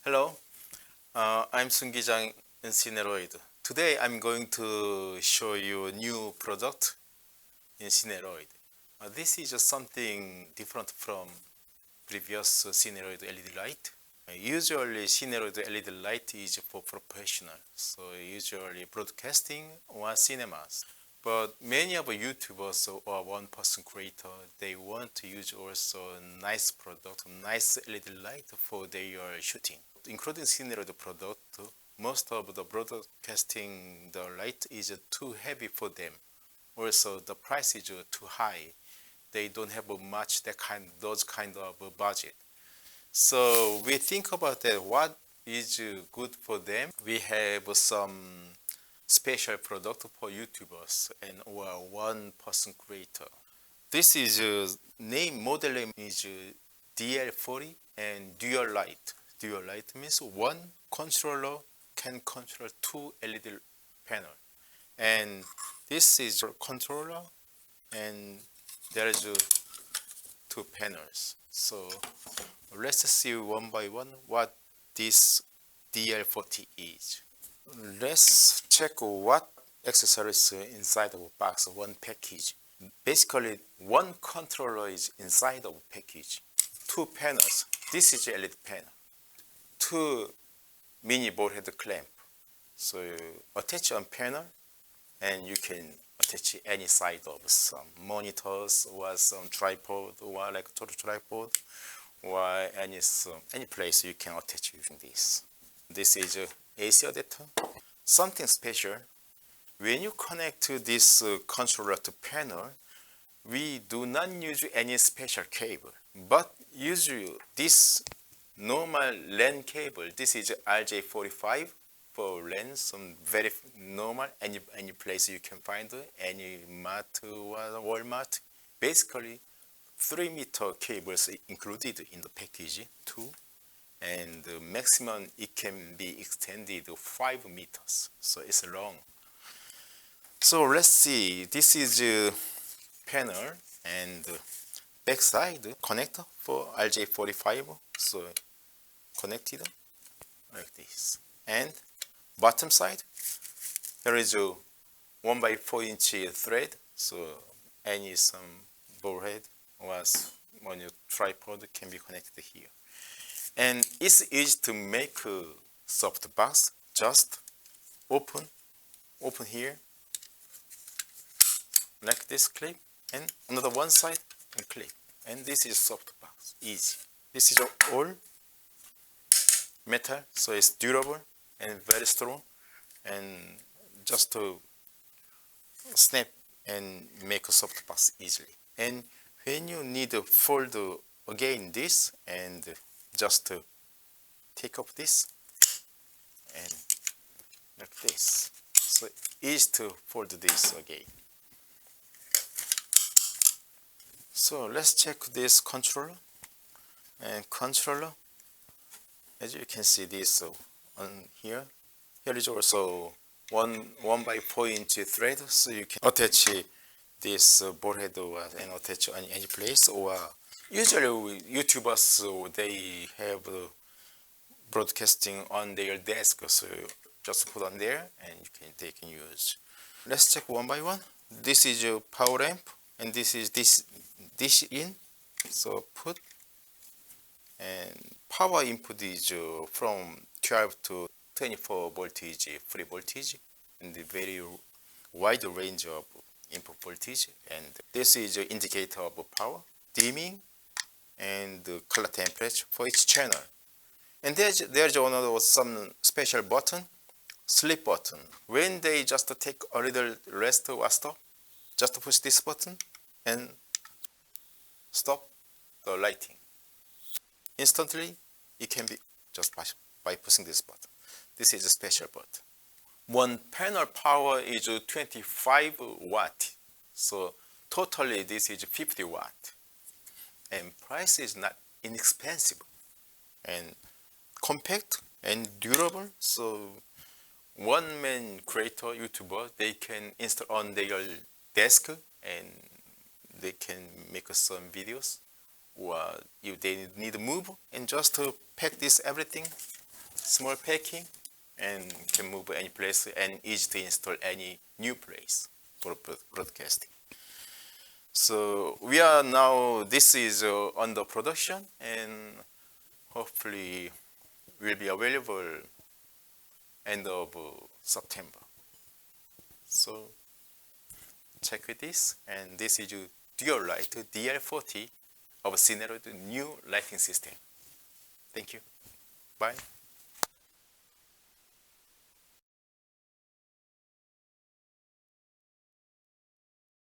Hello, I'm Sun Gi-jang in Cineroid. Today I'm going to show you a new product in Cineroid. This is just something different from previous Cineroid LED light. Usually Cineroid LED light is for professional, so usually broadcasting or cinemas. But many of YouTubers or one-person creator, they want to use also nice product, nice LED light for their shooting. Including scenery product, most of the broadcasting the light is too heavy for them. Also, the price is too high. They don't have much those kind of budget. So we think about that. What is good for them? We have some special product for YouTubers and or one-person creator. This is model name is DL40 and dual light. Dual light means one controller can control two LED panel, and this is a controller, and there is two panels. So let's see one by one what this DL40 is. Let's check what accessories inside of box, one package. Basically, one controller is inside of package. Two panels. This is LED panel. Two mini ball head clamp. So you attach on panel, and you can attach any side of some monitors or some tripod or like total tripod or any place you can attach using this. This is a AC adapter. Something special. When you connect to this controller to panel, we do not use any special cable, but usually this normal LAN cable. This is RJ45 for LAN, some very normal, any place you can find, any mart or Walmart. Basically, 3-meter cables included in the package too, and the maximum it can be extended to 5 meters, so it's long. So let's see, this is a panel and backside connector for RJ45, so connected like this. And bottom side, there is a 1x4-inch thread, so some ball head or on your tripod can be connected here. And it's easy to make a soft box. Just open here, like this clip, and another one side and clip. And this is soft box, easy. This is all metal, so it's durable and very strong, and just to snap and make a soft box easily. And when you need to fold again this, and just take off this and like this, so easy to fold this again. So let's check this controller. And controller, as you can see this on here. Here is also 1x4-inch thread, so you can attach this ball head and attach on any place. Or usually YouTubers they have broadcasting on their desk, so just put on there and they can use. Let's check one by one. This is your power amp, and this is this in. So put, and power input is from 12 to 24 voltage, free voltage, and the very wide range of input voltage. And this is an indicator of power, dimming, and the color temperature for each channel. And there's another some special button, sleep button. When they just take a little rest or stop, just push this button and stop the lighting. Instantly, it can be just by pushing this button. This is a special button. One panel power is 25 watt. So totally this is 50 watt. And price is not inexpensive and compact and durable. So one man creator, YouTuber, they can install on their desk and they can make some videos. Or if they need to move and just to pack this everything small packing and can move any place and easy to install any new place for broadcasting. So we are now, this is under production and hopefully will be available end of September. So check with this, and this is dual light DL50 of Cineroid new lighting system. Thank you. Bye.